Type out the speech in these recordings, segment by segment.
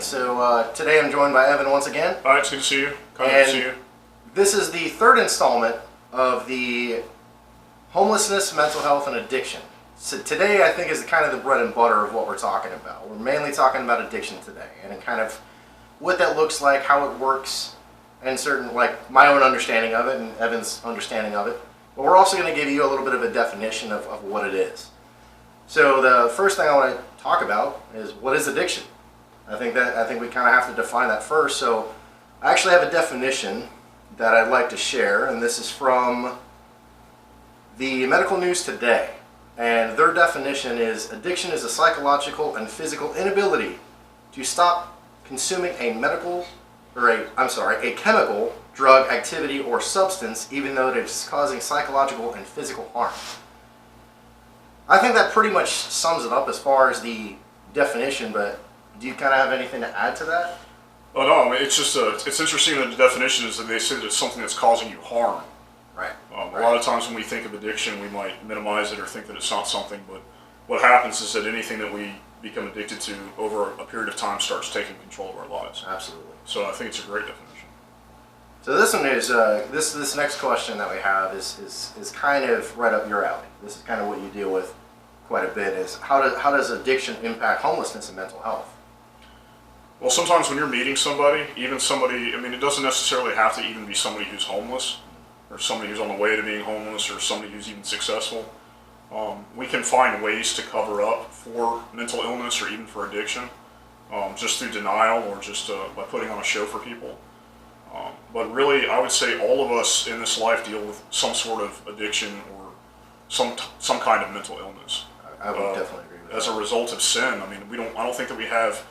So today I'm joined by Evan once again. All right, it's good to see you. Good to see you. This is the third installment of the homelessness, mental health, and addiction. So today I think is kind of the bread and butter of what we're talking about. We're mainly talking about addiction today and kind of what that looks like, how it works, and certain, like my own understanding of it and Evan's understanding of it. But we're also going to give you a little bit of a definition of what it is. So the first thing I want to talk about is what is addiction. I think we kind of have to define that first. So I actually have a definition that I'd like to share, and this is from the Medical News Today. And their definition is addiction is a psychological and physical inability to stop consuming a chemical, drug, activity, or substance, even though it is causing psychological and physical harm. I think that pretty much sums it up as far as the definition, but do you kind of have anything to add to that? Oh no, I mean, it's just it's interesting that the definition is that they say that it's something that's causing you harm. Right. A lot of times when we think of addiction, we might minimize it or think that it's not something, but what happens is that anything that we become addicted to over a period of time starts taking control of our lives. Absolutely. So I think it's a great definition. So this one is, this next question that we have is kind of right up your alley. This is kind of what you deal with quite a bit, is how does addiction impact homelessness and mental health? Well, sometimes when you're meeting somebody, I mean, it doesn't necessarily have to even be somebody who's homeless, or somebody who's on the way to being homeless, or somebody who's even successful. We can find ways to cover up for mental illness or even for addiction, just through denial or just by putting on a show for people. But really, I would say all of us in this life deal with some sort of addiction or some kind of mental illness. I would definitely agree with that. As a result of sin, I mean, I don't think that we have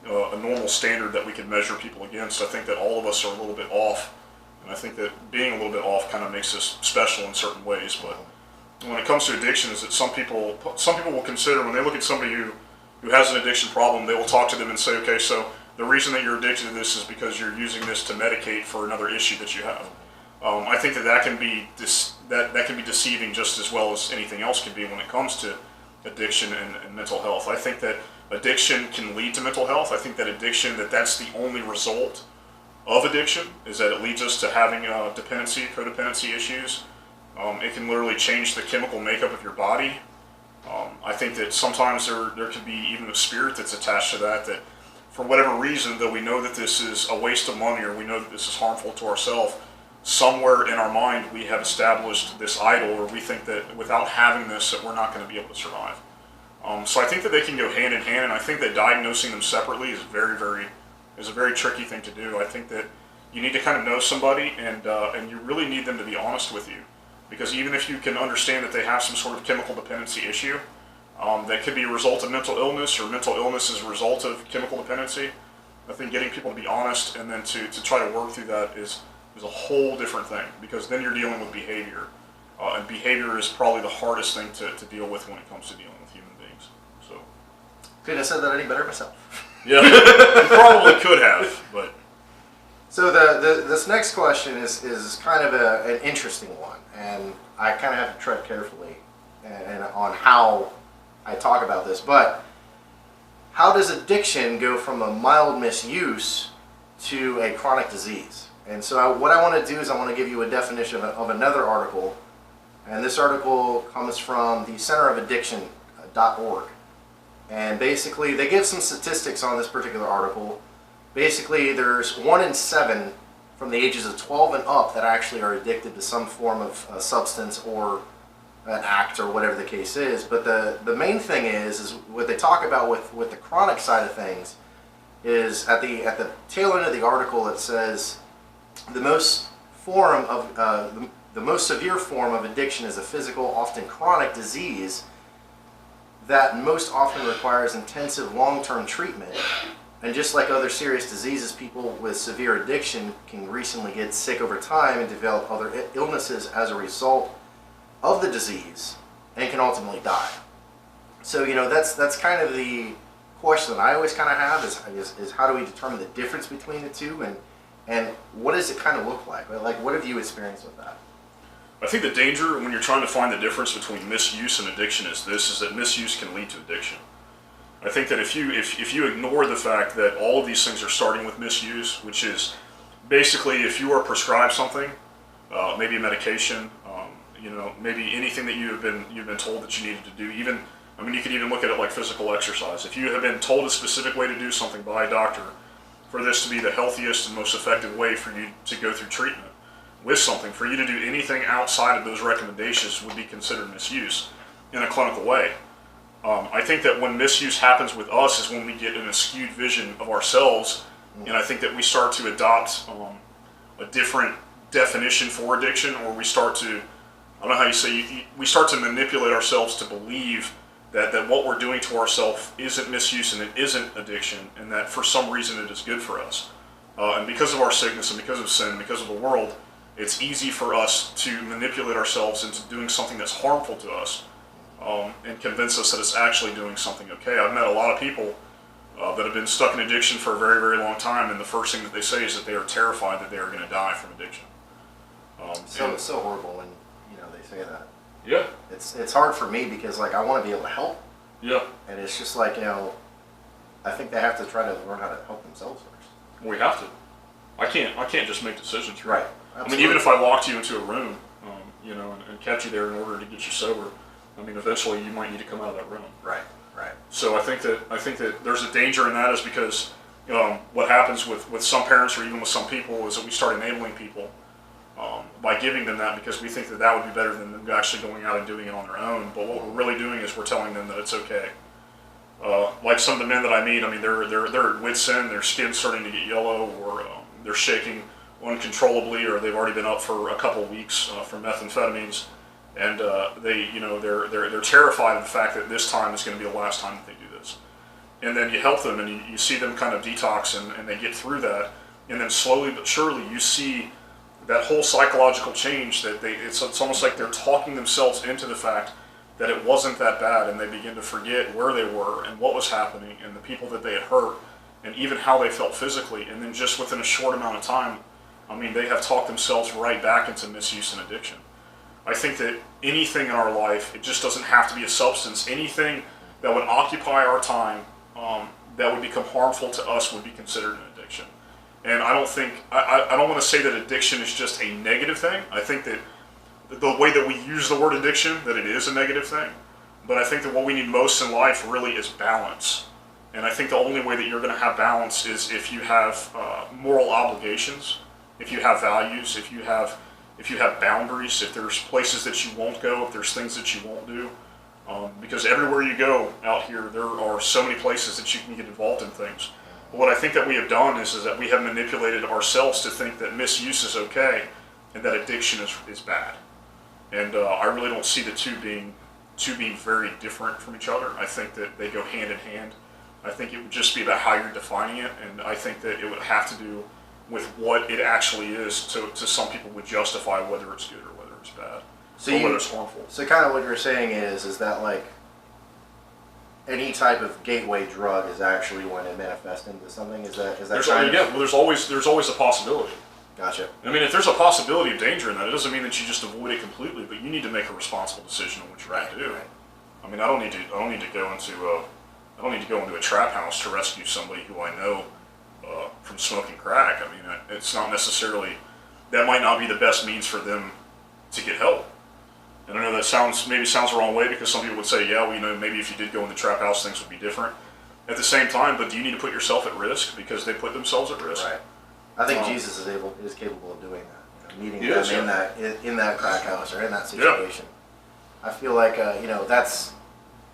a normal standard that we can measure people against. I think that all of us are a little bit off, and I think that being a little bit off kind of makes us special in certain ways. But when it comes to addiction, is that some people will consider, when they look at somebody who has an addiction problem, they will talk to them and say, okay, so the reason that you're addicted to this is because you're using this to medicate for another issue that you have. I think that can be deceiving just as well as anything else can be when it comes to addiction and mental health. I think that addiction can lead to mental health. I think that addiction, that's the only result of addiction, is that it leads us to having codependency issues. It can literally change the chemical makeup of your body. I think that sometimes there could be even a spirit that's attached to that for whatever reason, though we know that this is a waste of money or we know that this is harmful to ourselves, somewhere in our mind we have established this idol, or we think that without having this that we're not going to be able to survive. So I think that they can go hand in hand, and I think that diagnosing them separately is a very tricky thing to do. I think that you need to kind of know somebody, and you really need them to be honest with you, because even if you can understand that they have some sort of chemical dependency issue, that could be a result of mental illness, or mental illness is a result of chemical dependency. I think getting people to be honest and then to try to work through that is a whole different thing, because then you're dealing with behavior, and behavior is probably the hardest thing to deal with when it comes to dealing with human beings. So, couldn't have said that any better myself. Yeah, you probably could have, but. So this next question is kind of an interesting one, and I kind of have to tread carefully and on how I talk about this. But how does addiction go from a mild misuse to a chronic disease? And so what I want to do is I want to give you a definition of another article, and this article comes from the centerofaddiction.org. And basically they give some statistics on this particular article. Basically there's 1 in 7 from the ages of 12 and up that actually are addicted to some form of substance or an act or whatever the case is. But the main thing is what they talk about with the chronic side of things is at the tail end of the article it says the most severe form of addiction is a physical, often chronic disease that most often requires intensive long-term treatment. And just like other serious diseases, people with severe addiction can recently get sick over time and develop other illnesses as a result of the disease and can ultimately die. So, that's kind of the question that I always kind of have is how do we determine the difference between the two, and what does it kind of look like? Like, what have you experienced with that? I think the danger when you're trying to find the difference between misuse and addiction is that misuse can lead to addiction. I think that if you ignore the fact that all of these things are starting with misuse, which is basically if you are prescribed something, maybe a medication, maybe anything that you've been told that you needed to do. Even, I mean, you could even look at it like physical exercise. If you have been told a specific way to do something by a doctor, for this to be the healthiest and most effective way for you to go through treatment with something, for you to do anything outside of those recommendations would be considered misuse in a clinical way. I think that when misuse happens with us is when we get an skewed vision of ourselves, and I think that we start to adopt a different definition for addiction, or we start to, I don't know how you say, we start to manipulate ourselves to believe that what we're doing to ourselves isn't misuse and it isn't addiction, and that for some reason it is good for us. And because of our sickness and because of sin, because of the world, it's easy for us to manipulate ourselves into doing something that's harmful to us, and convince us that it's actually doing something okay. I've met a lot of people that have been stuck in addiction for a very, very long time, and the first thing that they say is that they are terrified that they are going to die from addiction. It's so horrible when they say that. Yeah. It's hard for me because I want to be able to help. Yeah. And it's just I think they have to try to learn how to help themselves first. We have to. I can't just make decisions. Right. Absolutely. I mean, even if I locked you into a room, and kept you there in order to get you sober, I mean, eventually you might need to come out of that room. Right. Right. So I think that there's a danger in that, is because what happens with some parents or even with some people is that we start enabling people by giving them that, because we think that would be better than them actually going out and doing it on their own. But what we're really doing is we're telling them that it's okay. Like some of the men that I meet, I mean, they're at wit's end, their skin's starting to get yellow, or they're shaking uncontrollably, or they've already been up for a couple of weeks from methamphetamines, and they're terrified of the fact that this time is going to be the last time that they do this. And then you help them, and you see them kind of detox, and they get through that, and then slowly but surely you see that whole psychological change, that it's almost like they're talking themselves into the fact that it wasn't that bad, and they begin to forget where they were and what was happening and the people that they had hurt and even how they felt physically. And then just within a short amount of time, I mean, they have talked themselves right back into misuse and addiction. I think that anything in our life, it just doesn't have to be a substance. Anything that would occupy our time that would become harmful to us would be considered an addiction. And I don't think, I don't want to say that addiction is just a negative thing. I think that the way that we use the word addiction, that it is a negative thing. But I think that what we need most in life really is balance. And I think the only way that you're going to have balance is if you have moral obligations, if you have values, if you have boundaries, if there's places that you won't go, if there's things that you won't do. Because everywhere you go out here, there are so many places that you can get involved in things. But what I think that we have done is that we have manipulated ourselves to think that misuse is okay and that addiction is bad. And I really don't see the two being very different from each other. I think that they go hand in hand. I think it would just be about how you're defining it, and I think that it would have to do with what it actually is to some people would justify whether it's good or whether it's bad, or whether it's harmful. So kind of what you're saying is that any type of gateway drug is actually when it manifests into something? Is that there's always a possibility. Gotcha. I mean, if there's a possibility of danger in that, it doesn't mean that you just avoid it completely, but you need to make a responsible decision on what you're going to do. Right. I mean, I don't need to go into a trap house to rescue somebody who I know from smoking crack. I mean, it's not necessarily, that might not be the best means for them to get help. And I know that maybe sounds the wrong way, because some people would say, yeah, well, maybe if you did go in the trap house, things would be different. At the same time, but do you need to put yourself at risk because they put themselves at risk? Right. I think Jesus is capable of doing that. Meeting them in that crack house or in that situation. Yeah. I feel like that's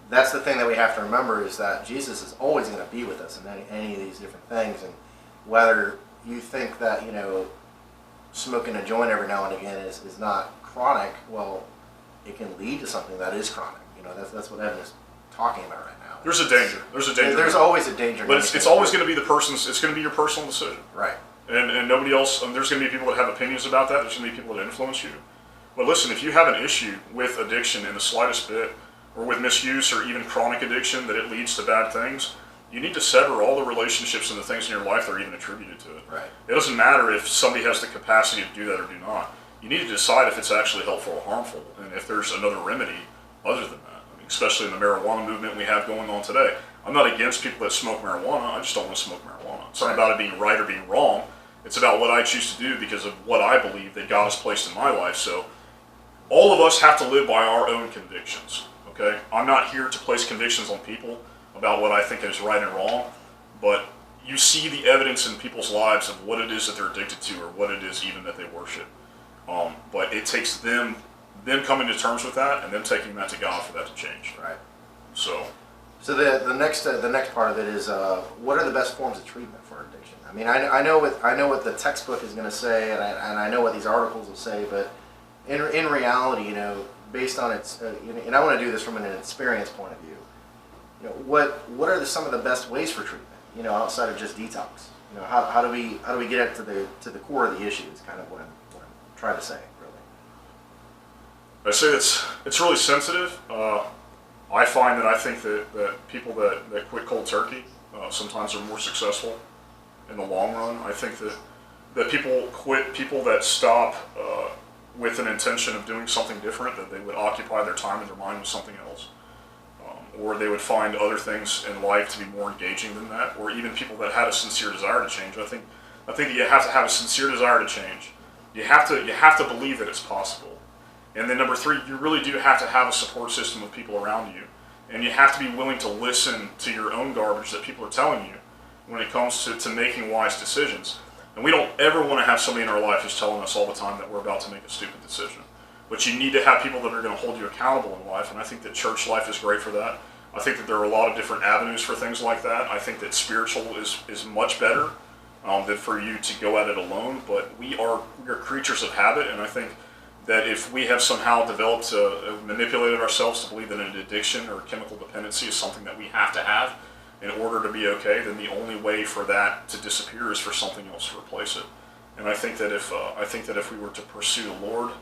the thing that we have to remember, is that Jesus is always going to be with us in any of these different things, and whether you think that smoking a joint every now and again is not chronic, well, it can lead to something that is chronic. That's what Evan is talking about right now. There's a danger. There's always a danger. But it's always going to be it's going to be your personal decision. Right. And nobody else, there's going to be people that have opinions about that. There's going to be people that influence you. But listen, if you have an issue with addiction in the slightest bit, or with misuse or even chronic addiction, that it leads to bad things, you need to sever all the relationships and the things in your life that are even attributed to it. Right. It doesn't matter if somebody has the capacity to do that or do not. You need to decide if it's actually helpful or harmful, and if there's another remedy other than that. I mean, especially in the marijuana movement we have going on today. I'm not against people that smoke marijuana. I just don't want to smoke marijuana. It's not about it being right or being wrong. It's about what I choose to do because of what I believe that God has placed in my life. So all of us have to live by our own convictions. Okay, I'm not here to place convictions on people about what I think is right and wrong, but you see the evidence in people's lives of what it is that they're addicted to or what it is even that they worship. But it takes them coming to terms with that and them taking that to God for that to change. Right. So the next part of it is what are the best forms of treatment for addiction? I mean, I know what the textbook is going to say, and I know what these articles will say, but in reality, you know, based on its and I want to do this from an experience point of view. You know, what are some of the best ways for treatment? You know, outside of just detox. You know, how do we get it to the core of the issue? Is kind of what I'm trying to say, really. I say it's really sensitive. I find that I think that people that quit cold turkey sometimes are more successful in the long run. I think that people that stop with an intention of doing something different, that they would occupy their time and their mind with something else. Or they would find other things in life to be more engaging than that, or even people that had a sincere desire to change. I think that you have to have a sincere desire to change. You have to believe that it's possible. And then number 3, you really do have to have a support system of people around you. And you have to be willing to listen to your own garbage that people are telling you when it comes to making wise decisions. And we don't ever want to have somebody in our life who's telling us all the time that we're about to make a stupid decision. But you need to have people that are going to hold you accountable in life, and I think that church life is great for that. I think that there are a lot of different avenues for things like that. I think that spiritual is much better than for you to go at it alone, but we are creatures of habit, and I think that if we have somehow developed, manipulated ourselves to believe that an addiction or chemical dependency is something that we have to have in order to be okay, then the only way for that to disappear is for something else to replace it. And I think that if we were to pursue the Lord,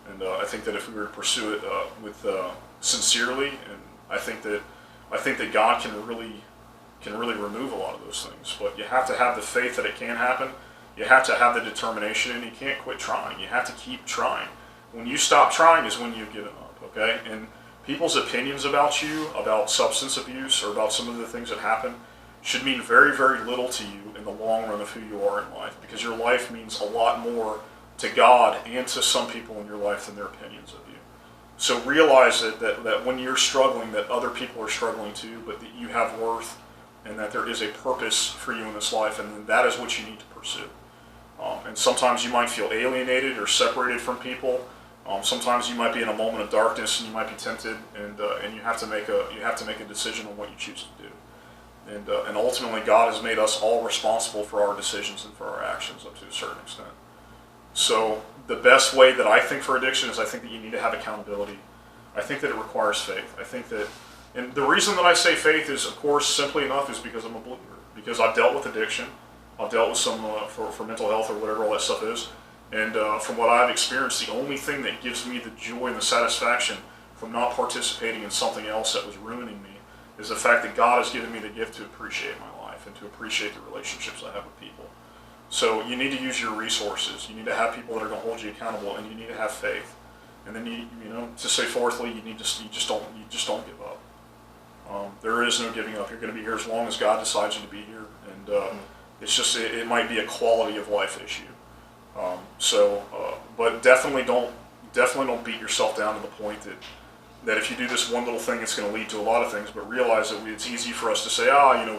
and I think that if we were to pursue it with sincerely, and I think that God can really remove a lot of those things. But you have to have the faith that it can happen. You have to have the determination, and you can't quit trying. You have to keep trying. When you stop trying is when you've given up. Okay, and people's opinions about you, about substance abuse, or about some of the things that happen, should mean very, very little to you in the long run of who you are in life, because your life means a lot more to God and to some people in your life than their opinions of you. So realize that when you're struggling, that other people are struggling too, but that you have worth and that there is a purpose for you in this life, and that is what you need to pursue. And sometimes you might feel alienated or separated from people. Sometimes you might be in a moment of darkness and you might be tempted, and you have to make a decision on what you choose to do. And ultimately, God has made us all responsible for our decisions and for our actions up to a certain extent. So the best way that I think for addiction is I think that you need to have accountability. I think that it requires faith. I think that, and the reason that I say faith is, of course, simply enough, is because I'm a believer. Because I've dealt with addiction. I've dealt with some for mental health or whatever all that stuff is. And from what I've experienced, the only thing that gives me the joy and the satisfaction from not participating in something else that was ruining me is the fact that God has given me the gift to appreciate my life and to appreciate the relationships I have with people. So you need to use your resources. You need to have people that are going to hold you accountable, and you need to have faith. And then you know, to say fourthly, you just don't give up. There is no giving up. You're going to be here as long as God decides you to be here, and it's just it might be a quality of life issue. But definitely don't beat yourself down to the point that if you do this one little thing, it's going to lead to a lot of things. But realize that it's easy for us to say,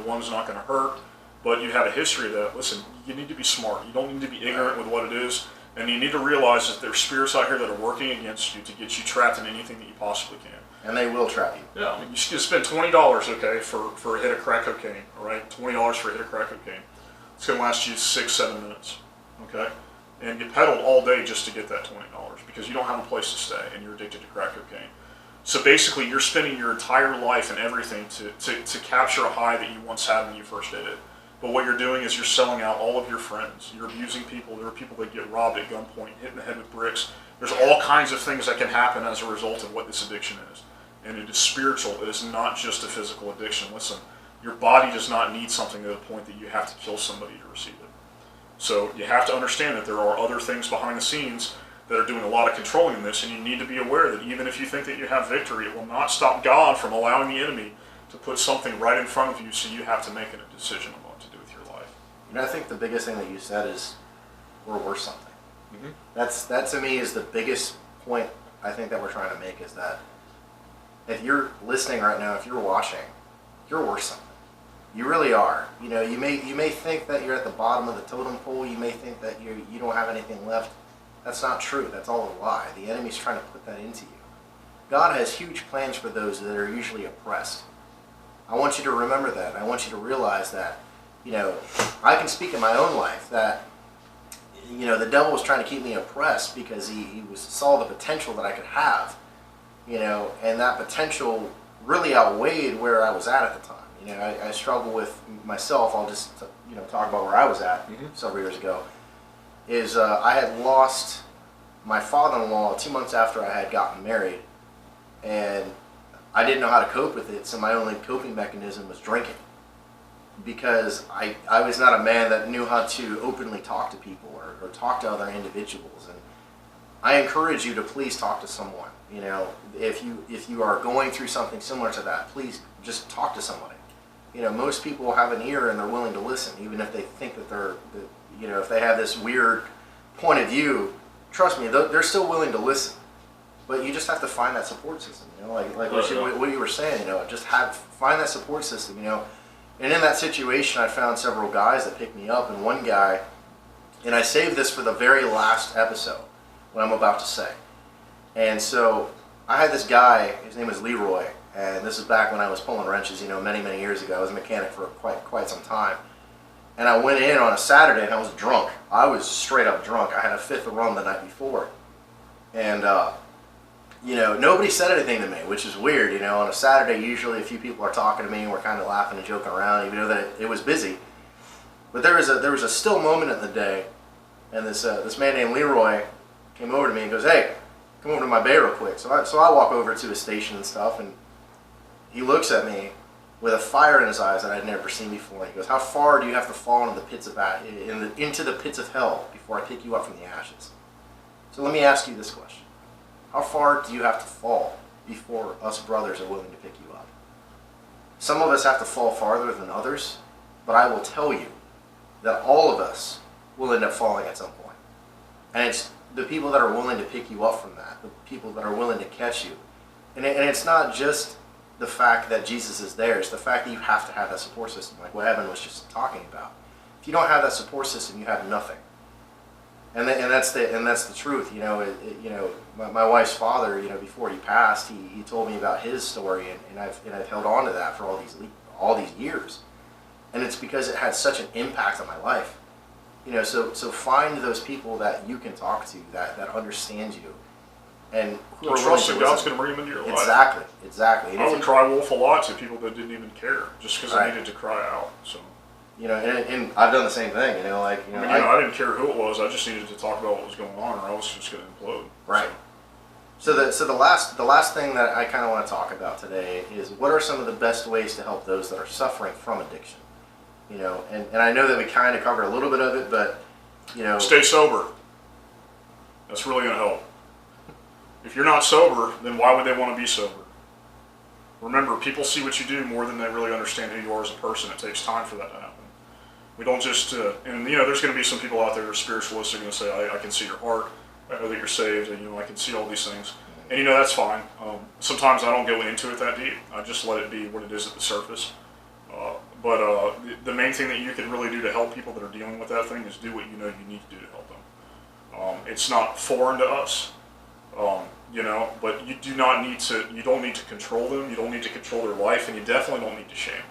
one's not going to hurt. But you have a history of that. Listen, you need to be smart. You don't need to be ignorant with what it is. And you need to realize that there are spirits out here that are working against you to get you trapped in anything that you possibly can. And they will trap you. Yeah, I mean, you should spend $20, okay, for a hit of crack cocaine, all right? $20 for a hit of crack cocaine. It's going to last you 6-7 minutes, okay? And you pedaled all day just to get that $20 because you don't have a place to stay and you're addicted to crack cocaine. So basically, you're spending your entire life and everything to capture a high that you once had when you first did it. But what you're doing is you're selling out all of your friends. You're abusing people. There are people that get robbed at gunpoint, hit in the head with bricks. There's all kinds of things that can happen as a result of what this addiction is. And it is spiritual. It is not just a physical addiction. Listen, your body does not need something to the point that you have to kill somebody to receive it. So you have to understand that there are other things behind the scenes that are doing a lot of controlling in this, and you need to be aware that even if you think that you have victory, it will not stop God from allowing the enemy to put something right in front of you, so you have to make a decision on what to do with your life. And I think the biggest thing that you said is we're worth something. That to me is the biggest point I think that we're trying to make, is that if you're listening right now, if you're watching, you're worth something. You really are. You know, you may think that you're at the bottom of the totem pole. You may think that you don't have anything left. That's not true. That's all a lie. The enemy's trying to put that into you. God has huge plans for those that are usually oppressed. I want you to remember that. I want you to realize that, you know, I can speak in my own life that, you know, the devil was trying to keep me oppressed because he saw the potential that I could have, you know, and that potential really outweighed where I was at the time. You know, I struggle with myself. I'll just, you know, talk about where I was at several years ago. Is I had lost my father-in-law 2 months after I had gotten married, and I didn't know how to cope with it, so my only coping mechanism was drinking, because I was not a man that knew how to openly talk to people or talk to other individuals. And I encourage you to please talk to someone. You know, if you are going through something similar to that, please just talk to somebody. You know, most people have an ear and they're willing to listen, even if they think that you know, if they have this weird point of view. Trust me, they're still willing to listen. But you just have to find that support system. You know, like what you were saying. You know, just find that support system. You know, and in that situation, I found several guys that picked me up, and one guy, and I saved this for the very last episode, what I'm about to say. And so I had this guy. His name was Leroy. And this is back when I was pulling wrenches, you know, many, many years ago. I was a mechanic for quite some time. And I went in on a Saturday and I was drunk. I was straight up drunk. I had a fifth of rum the night before. And, you know, nobody said anything to me, which is weird. You know, on a Saturday, usually a few people are talking to me and we're kind of laughing and joking around, even though that it was busy. But there was a still moment in the day, and this man named Leroy came over to me and goes, "Hey, come over to my bay real quick." So I walk over to his station and stuff, and he looks at me with a fire in his eyes that I'd never seen before. He goes, "How far do you have to fall into the pits of hell before I pick you up from the ashes?" So let me ask you this question: how far do you have to fall before us brothers are willing to pick you up? Some of us have to fall farther than others, but I will tell you that all of us will end up falling at some point. And it's the people that are willing to pick you up from that, the people that are willing to catch you. And it's not just the fact that Jesus is there. It's the fact that you have to have that support system, like what Evan was just talking about. If you don't have that support system, you have nothing. And that's the truth. You know, my wife's father, you know, before he passed, he told me about his story, and I've held on to that for all these years, and it's because it had such an impact on my life. You know, so find those people that you can talk to that understand you, and who are trust willing that to God's listen. going to bring them into your Exactly. life. I would cry wolf a lot to people that didn't even care, just because I needed to cry out. So. You know, and I've done the same thing. You know, like I didn't care who it was. I just needed to talk about what was going on, or I was just going to implode. Right. So the last thing that I kind of want to talk about today is what are some of the best ways to help those that are suffering from addiction. You know, and I know that we kind of covered a little bit of it, but you know, stay sober. That's really going to help. If you're not sober, then why would they want to be sober? Remember, people see what you do more than they really understand who you are as a person. It takes time for that to happen. We don't just, and you know, there's going to be some people out there that are spiritualists. They're going to say, I can see your heart. I know that you're saved, and you know, I can see all these things. And you know, that's fine. Sometimes I don't go into it that deep. I just let it be what it is at the surface. But the main thing that you can really do to help people that are dealing with that thing is do what you know you need to do to help them. It's not foreign to us. You know, but you don't need to control them, you don't need to control their life, and you definitely don't need to shame them.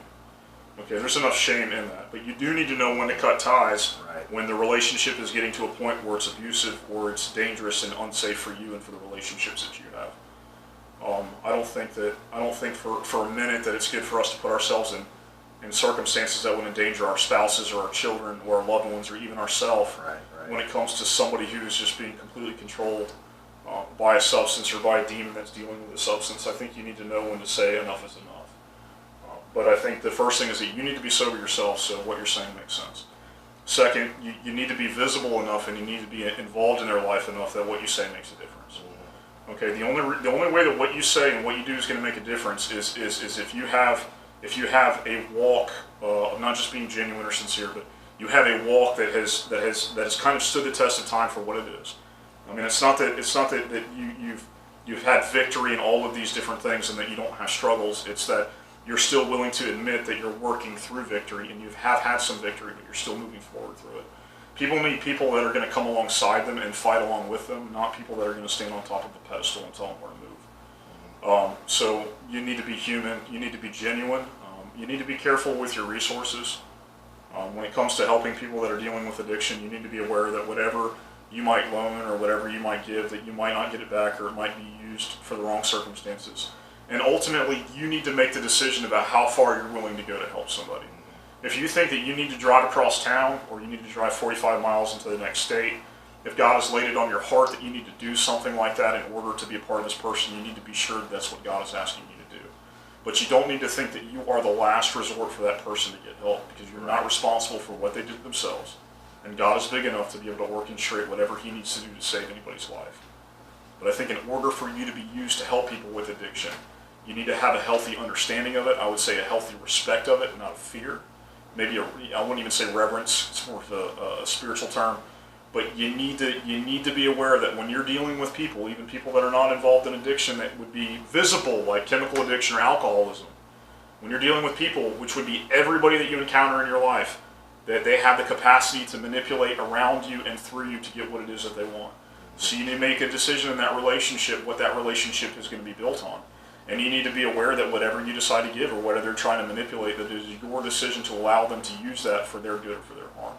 Okay, there's enough shame in that, but you do need to know when to cut ties, when the relationship is getting to a point where it's abusive or it's dangerous and unsafe for you and for the relationships that you have. I don't think for a minute that it's good for us to put ourselves in circumstances that would endanger our spouses or our children or our loved ones or even ourselves when it comes to somebody who's just being completely controlled by a substance or by a demon that's dealing with a substance. I think you need to know when to say enough is enough. But I think the first thing is that you need to be sober yourself, so what you're saying makes sense. Second, you need to be visible enough and you need to be involved in their life enough that what you say makes a difference. Okay, the only way that what you say and what you do is going to make a difference is if you have if you have a walk of not just being genuine or sincere, but you have a walk that has kind of stood the test of time for what it is. I mean, it's not that you've had victory in all of these different things and that you don't have struggles. It's that you're still willing to admit that you're working through victory and you have had some victory, but you're still moving forward through it. People need people that are going to come alongside them and fight along with them, not people that are going to stand on top of the pedestal and tell them where to move. So you need to be human. You need to be genuine. You need to be careful with your resources. When it comes to helping people that are dealing with addiction, you need to be aware that whatever you might loan or whatever you might give, that you might not get it back or it might be used for the wrong circumstances. And ultimately, you need to make the decision about how far you're willing to go to help somebody. If you think that you need to drive across town or you need to drive 45 miles into the next state, if God has laid it on your heart that you need to do something like that in order to be a part of this person, you need to be sure that that's what God is asking you to do. But you don't need to think that you are the last resort for that person to get help, because you're not responsible for what they did themselves. And God is big enough to be able to orchestrate whatever He needs to do to save anybody's life. But I think in order for you to be used to help people with addiction, you need to have a healthy understanding of it. I would say a healthy respect of it, not a fear. Maybe I wouldn't even say reverence. It's more of a spiritual term. But you need to be aware that when you're dealing with people, even people that are not involved in addiction that would be visible, like chemical addiction or alcoholism, when you're dealing with people, which would be everybody that you encounter in your life, that they have the capacity to manipulate around you and through you to get what it is that they want. So you need to make a decision in that relationship, what that relationship is going to be built on. And you need to be aware that whatever you decide to give or whatever they're trying to manipulate, that it is your decision to allow them to use that for their good or for their harm.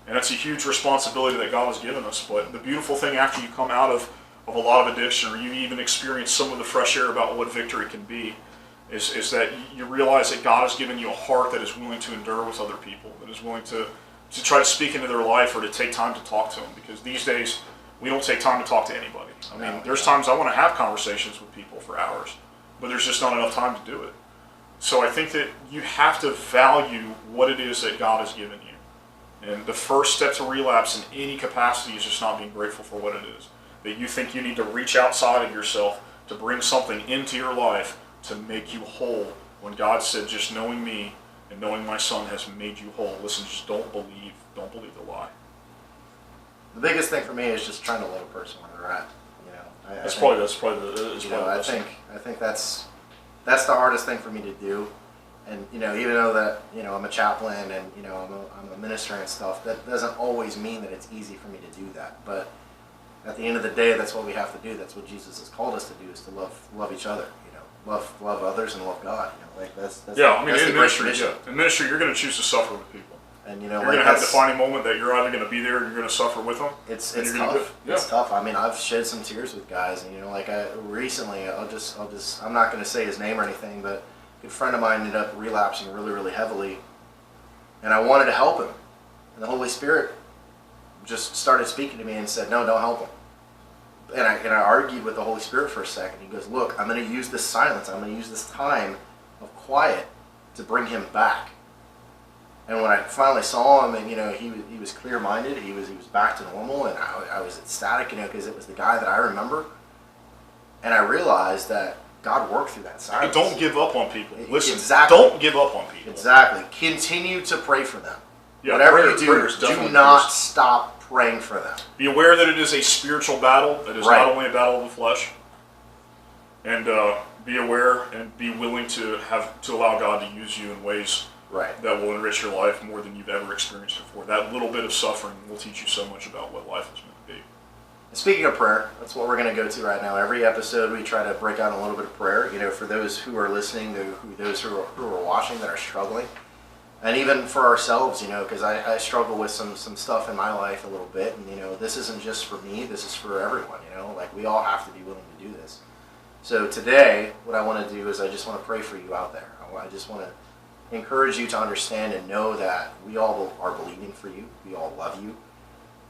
And that's a huge responsibility that God has given us. But the beautiful thing after you come out of a lot of addiction, or you even experience some of the fresh air about what victory can be, is that you realize that God has given you a heart that is willing to endure with other people, that is willing to try to speak into their life or to take time to talk to them. Because these days, we don't take time to talk to anybody. I mean, there's times I want to have conversations with people for hours, but there's just not enough time to do it. So I think that you have to value what it is that God has given you. And the first step to relapse in any capacity is just not being grateful for what it is. That you think you need to reach outside of yourself to bring something into your life to make you whole, when God said, just knowing me and knowing my Son has made you whole. Listen, just don't believe the lie. The biggest thing for me is just trying to love a person where they're at. You know, I think that's the hardest thing for me to do. And you know, even though that I'm a chaplain and I'm a minister and stuff, that doesn't always mean that it's easy for me to do that. But at the end of the day, that's what we have to do. That's what Jesus has called us to do: is to love each other. Love others and love God. Like that's I mean, in ministry, in ministry, you're going to choose to suffer with people. And you're going to have a defining moment that you're either going to be there or you're going to suffer with them. It's tough. It's tough. I mean, I've shed some tears with guys, and recently, I'm not going to say his name or anything, but a good friend of mine ended up relapsing really, really heavily, and I wanted to help him, and the Holy Spirit just started speaking to me and said, "No, don't help him." And I argued with the Holy Spirit for a second. He goes, "Look, I'm going to use this silence. I'm going to use this time of quiet to bring him back." And when I finally saw him, and he was clear-minded, he was back to normal, and I was ecstatic, because it was the guy that I remember. And I realized that God worked through that silence. Don't give up on people. Listen, exactly. Don't give up on people. Exactly. Continue to pray for them. Yeah, whatever you do not stop praying for them. Be aware that it is a spiritual battle. It is not only a battle of the flesh. And be aware and be willing to allow God to use you in ways that will enrich your life more than you've ever experienced before. That little bit of suffering will teach you so much about what life is meant to be. Speaking of prayer, that's what we're going to go to right now. Every episode we try to break out a little bit of prayer, for those who are listening, those who are watching that are struggling. And even for ourselves, because I struggle with some stuff in my life a little bit. And, this isn't just for me, this is for everyone, Like, we all have to be willing to do this. So today, what I want to do is I just want to pray for you out there. I just want to encourage you to understand and know that we all are believing for you. We all love you.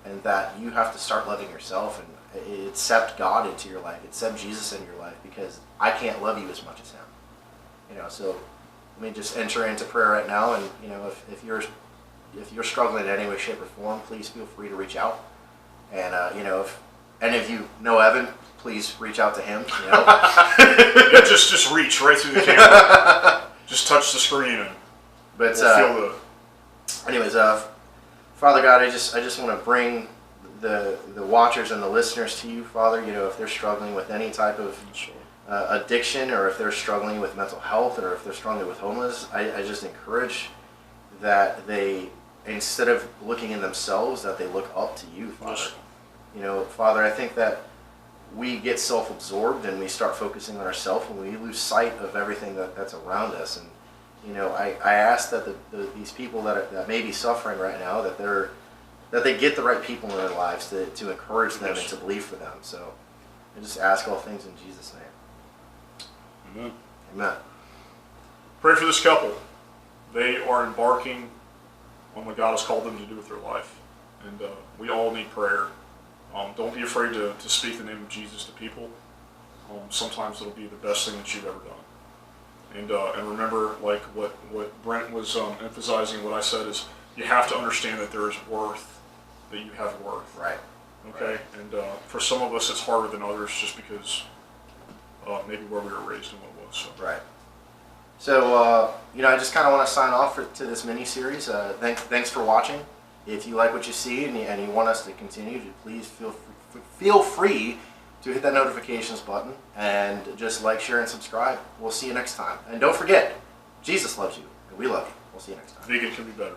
And that you have to start loving yourself and accept God into your life. Accept Jesus in your life, because I can't love you as much as Him. So let me just enter into prayer right now. And if you're struggling in any way, shape, or form, please feel free to reach out. And if any of you know Evan, please reach out to him. Yeah, just reach right through the camera. just touch the screen and But we'll feel the. anyways, Father God, I just want to bring the watchers and the listeners to you, Father. You know, if they're struggling with any type of addiction, or if they're struggling with mental health, or if they're struggling with homelessness, I just encourage that they, instead of looking in themselves, that they look up to you, Father. Yes. You know, Father, I think that we get self-absorbed and we start focusing on ourselves, and we lose sight of everything that's around us. And you know, I ask that these people that may be suffering right now, that they get the right people in their lives to encourage them and to believe for them. So I just ask all things in Jesus' name. Amen. Amen. Pray for this couple. They are embarking on what God has called them to do with their life. And we all need prayer. Don't be afraid to speak the name of Jesus to people. Sometimes it'll be the best thing that you've ever done. And remember, like what Brent was emphasizing, what I said is, you have to understand that there is worth, that you have worth. Right. Okay? Right. And for some of us, it's harder than others just because maybe where we were raised and what it was. So. Right. So, you know, I just kind of want to sign off to this mini-series. Thanks for watching. If you like what you see and you want us to continue, please feel free to hit that notifications button and just like, share, and subscribe. We'll see you next time. And don't forget, Jesus loves you, and we love you. We'll see you next time. Vegan can be better.